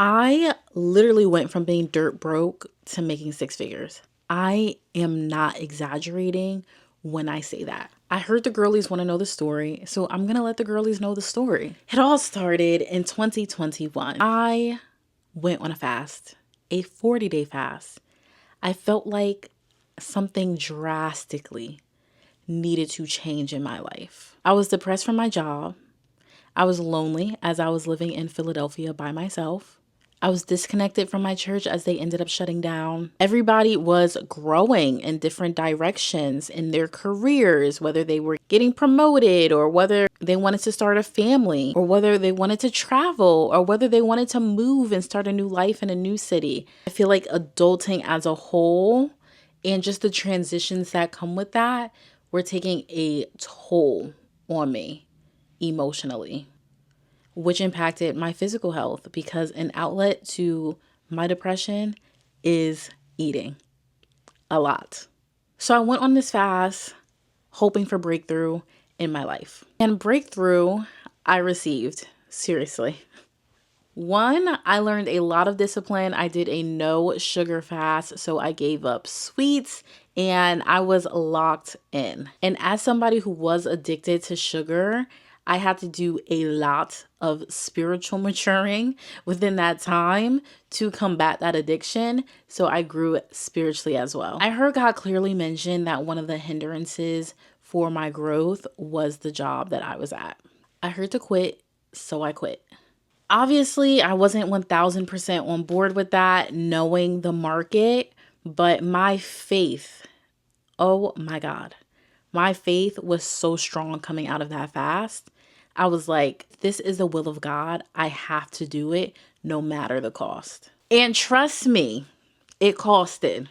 I literally went from being dirt broke to making six figures. I am not exaggerating when I say that. I heard the girlies want to know the story, so I'm going to let the girlies know the story. It all started in 2021. I went on a fast, a 40-day fast. I felt like something drastically needed to change in my life. I was depressed from my job. I was lonely as I was living in Philadelphia by myself. I was disconnected from my church as they ended up shutting down. Everybody was growing in different directions in their careers, whether they were getting promoted or whether they wanted to start a family or whether they wanted to travel or whether they wanted to move and start a new life in a new city. I feel like adulting as a whole and just the transitions that come with that were taking a toll on me emotionally, which impacted my physical health because an outlet to my depression is eating a lot. So I went on this fast hoping for breakthrough in my life. And breakthrough I received, seriously. One, I learned a lot of discipline. I did a no sugar fast, so I gave up sweets and I was locked in. And as somebody who was addicted to sugar, I had to do a lot of spiritual maturing within that time to combat that addiction. So I grew spiritually as well. I heard God clearly mention that one of the hindrances for my growth was the job that I was at. I heard to quit, so I quit. Obviously, I wasn't 1000% on board with that, knowing the market, but my faith, oh my God, my faith was so strong coming out of that fast. I was like, this is the will of God. I have to do it no matter the cost. And trust me, it costed.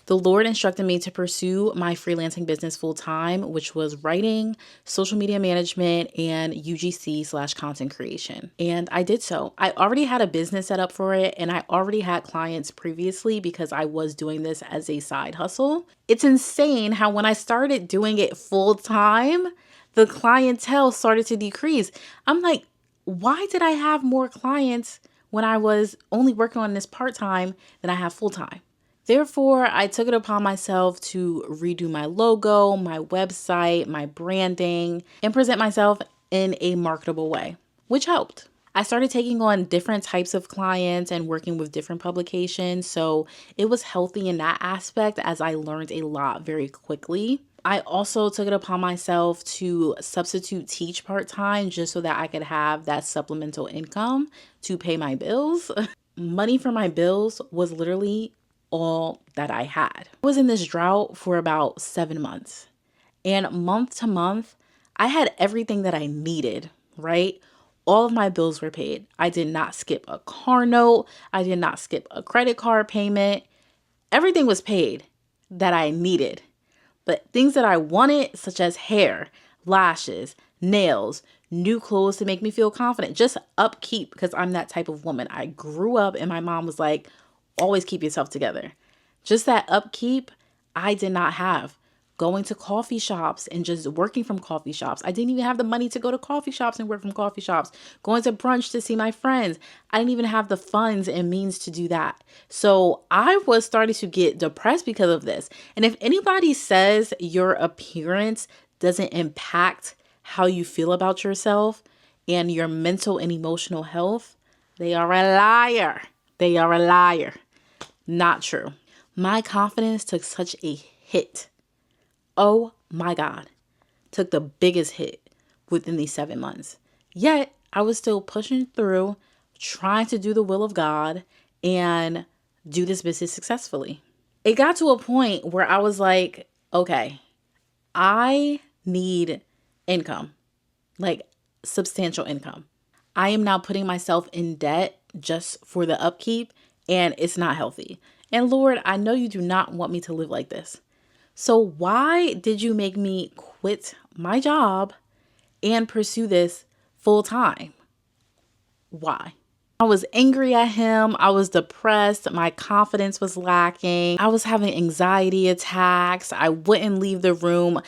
The Lord instructed me to pursue my freelancing business full time, which was writing, social media management, and UGC/content creation. And I did so. I already had a business set up for it, and I already had clients previously because I was doing this as a side hustle. It's insane how when I started doing it full time, the clientele started to decrease. I'm like, why did I have more clients when I was only working on this part time than I have full time? Therefore, I took it upon myself to redo my logo, my website, my branding, and present myself in a marketable way, which helped. I started taking on different types of clients and working with different publications, so it was healthy in that aspect as I learned a lot very quickly. I also took it upon myself to substitute teach part-time just so that I could have that supplemental income to pay my bills. Money for my bills was literally all that I had. I was in this drought for about 7 months. And month to month, I had everything that I needed, right? All of my bills were paid. I did not skip a car note. I did not skip a credit card payment. Everything was paid that I needed. But things that I wanted, such as hair, lashes, nails, new clothes to make me feel confident, just upkeep, because I'm that type of woman. I grew up and my mom was like, always keep yourself together. Just that upkeep, I did not have. Going to coffee shops and just working from coffee shops. I didn't even have the money to go to coffee shops and work from coffee shops. Going to brunch to see my friends. I didn't even have the funds and means to do that. So I was starting to get depressed because of this. And if anybody says your appearance doesn't impact how you feel about yourself and your mental and emotional health, they are a liar. They are a liar. Not true. My confidence took such a hit. Oh my God. Took the biggest hit within these 7 months. Yet I was still pushing through, trying to do the will of God and do this business successfully. It got to a point where I was like, okay, I need income, like substantial income. I am now putting myself in debt just for the upkeep, and it's not healthy. And Lord, I know you do not want me to live like this. So why did you make me quit my job and pursue this full time? Why? I was angry at him. I was depressed. My confidence was lacking. I was having anxiety attacks. I wouldn't leave the room.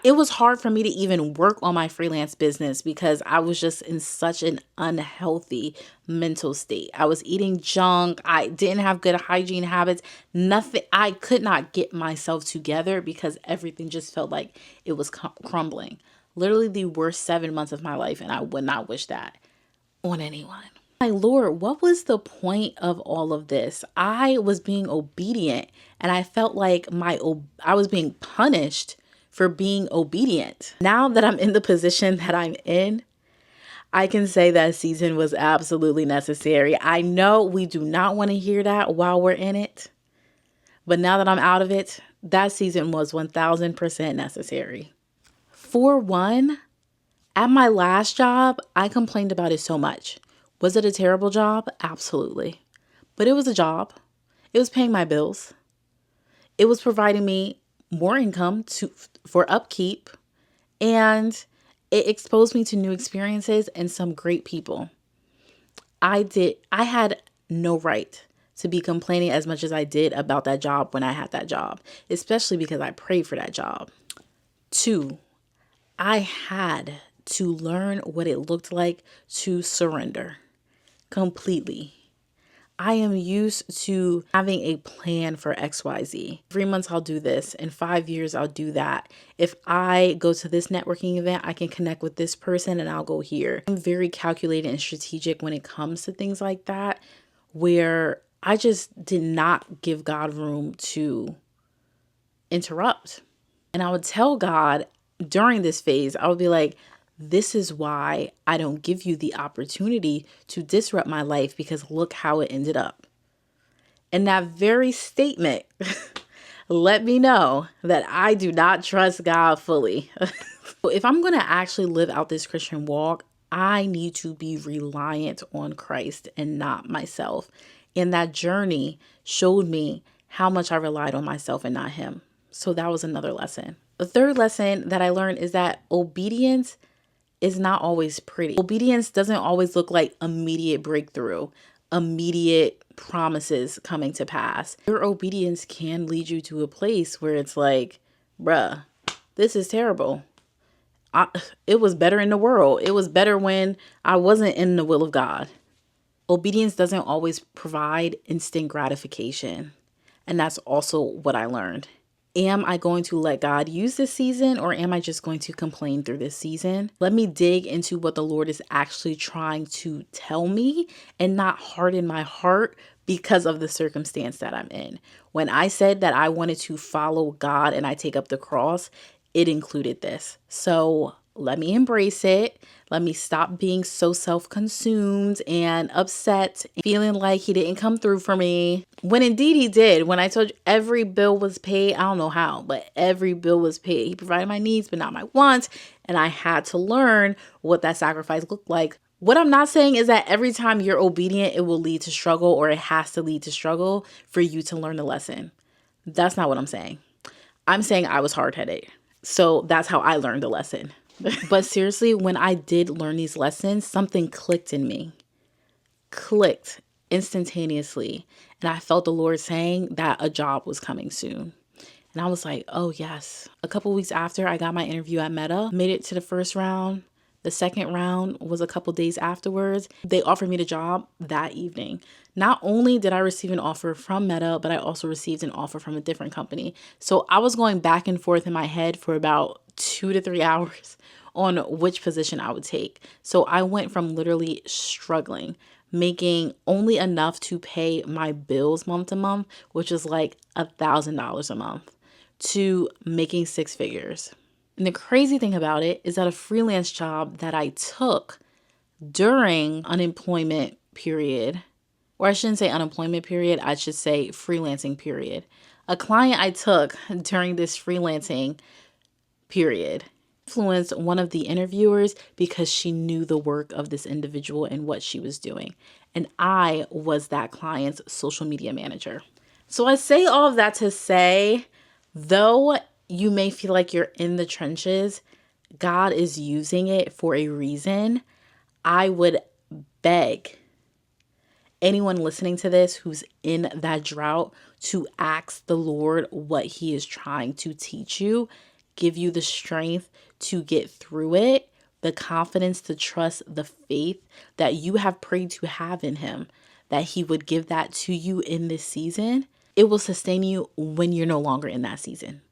It was hard for me to even work on my freelance business because I was just in such an unhealthy mental state. I was eating junk. I didn't have good hygiene habits. Nothing. I could not get myself together because everything just felt like it was crumbling. Literally the worst 7 months of my life, and I would not wish that on anyone. My Lord, what was the point of all of this? I was being obedient, and I felt like I was being punished for being obedient. Now that I'm in the position that I'm in, I can say that season was absolutely necessary. I know we do not want to hear that while we're in it, but now that I'm out of it, that season was 1000% necessary. For one, at my last job, I complained about it so much. Was it a terrible job? Absolutely. But it was a job. It was paying my bills. It was providing me more income for upkeep, and it exposed me to new experiences and some great people. I had no right to be complaining as much as I did about that job when I had that job, especially because I prayed for that job. 2, I had to learn what it looked like to surrender completely. I am used to having a plan for XYZ. 3 months, I'll do this. In 5 years, I'll do that. If I go to this networking event, I can connect with this person and I'll go here. I'm very calculated and strategic when it comes to things like that, where I just did not give God room to interrupt. And I would tell God during this phase, I would be like, this is why I don't give you the opportunity to disrupt my life, because look how it ended up. And that very statement let me know that I do not trust God fully. If I'm going to actually live out this Christian walk, I need to be reliant on Christ and not myself. And that journey showed me how much I relied on myself and not him. So that was another lesson. The third lesson that I learned is that obedience is not always pretty. Obedience doesn't always look like immediate breakthrough, immediate promises coming to pass. Your obedience can lead you to a place where it's like, bruh, this is terrible. It was better in the world. It was better when I wasn't in the will of God. Obedience doesn't always provide instant gratification. And that's also what I learned. Am I going to let God use this season, or am I just going to complain through this season? Let me dig into what the Lord is actually trying to tell me and not harden my heart because of the circumstance that I'm in. When I said that I wanted to follow God and I take up the cross, it included this. So let me embrace it. Let me stop being so self-consumed and upset, feeling like he didn't come through for me. When indeed he did. When I told you every bill was paid, I don't know how, but every bill was paid. He provided my needs, but not my wants. And I had to learn what that sacrifice looked like. What I'm not saying is that every time you're obedient, it will lead to struggle, or it has to lead to struggle for you to learn the lesson. That's not what I'm saying. I'm saying I was hard-headed. So that's how I learned the lesson. But seriously, when I did learn these lessons, something clicked in me. Clicked instantaneously. And I felt the Lord saying that a job was coming soon. And I was like, oh yes. A couple weeks after I got my interview at Meta, made it to the first round. The second round was a couple days afterwards. They offered me the job that evening. Not only did I receive an offer from Meta, but I also received an offer from a different company. So I was going back and forth in my head for about 2 to 3 hours on which position I would take. So I went from literally struggling, making only enough to pay my bills month to month, which is like $1,000 a month, to making 6 figures. And the crazy thing about it is that a freelance job that I took during unemployment period, or I shouldn't say unemployment period, I should say freelancing period. A client I took during this freelancing period influenced one of the interviewers because she knew the work of this individual and what she was doing. And I was that client's social media manager. So I say all of that to say, though you may feel like you're in the trenches, God is using it for a reason. I would beg anyone listening to this who's in that drought to ask the Lord what he is trying to teach you give you the strength to get through it, the confidence to trust, the faith that you have prayed to have in him, that he would give that to you in this season. It will sustain you when you're no longer in that season.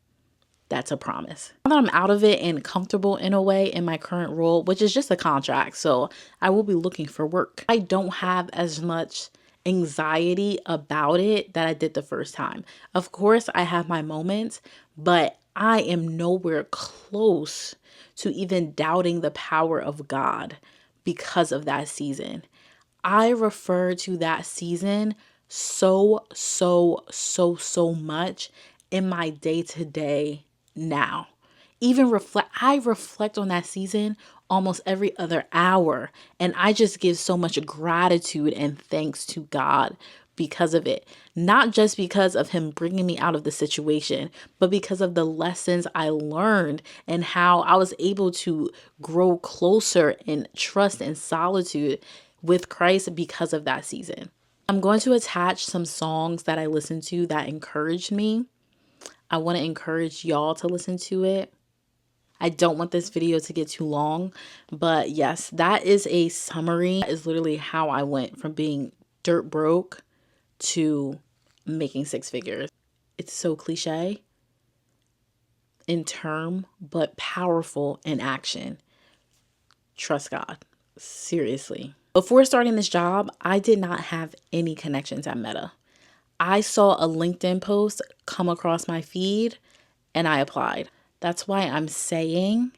That's a promise. Now that I'm out of it and comfortable in a way in my current role, which is just a contract, so I will be looking for work. I don't have as much anxiety about it that I did the first time. Of course, I have my moments, but I am nowhere close to even doubting the power of God because of that season. I refer to that season so much in my day to day now. I reflect on that season almost every other hour, and I just give so much gratitude and thanks to God because of it. Not just because of him bringing me out of the situation, but because of the lessons I learned and how I was able to grow closer in trust and solitude with Christ because of that season. I'm going to attach some songs that I listened to that encouraged me. I want to encourage y'all to listen to it. I don't want this video to get too long, but yes, that is a summary. That is literally how I went from being dirt broke to making six figures. It's so cliche in term, but powerful in action. Trust God. Seriously. Before starting this job, I did not have any connections at Meta. I saw a LinkedIn post come across my feed and I applied. That's why I'm saying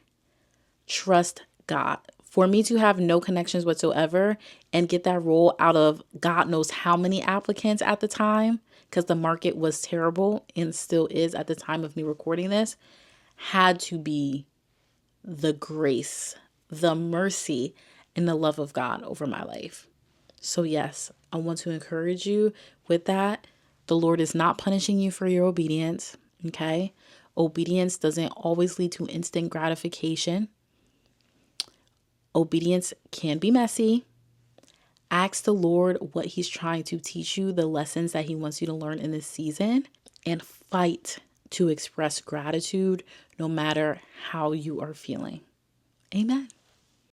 trust God. For me to have no connections whatsoever and get that role out of God knows how many applicants at the time, because the market was terrible and still is at the time of me recording this, had to be the grace, the mercy, and the love of God over my life. So yes, I want to encourage you with that. The Lord is not punishing you for your obedience, okay? Obedience doesn't always lead to instant gratification. Obedience can be messy. Ask the Lord what he's trying to teach you, the lessons that he wants you to learn in this season, and fight to express gratitude no matter how you are feeling. Amen.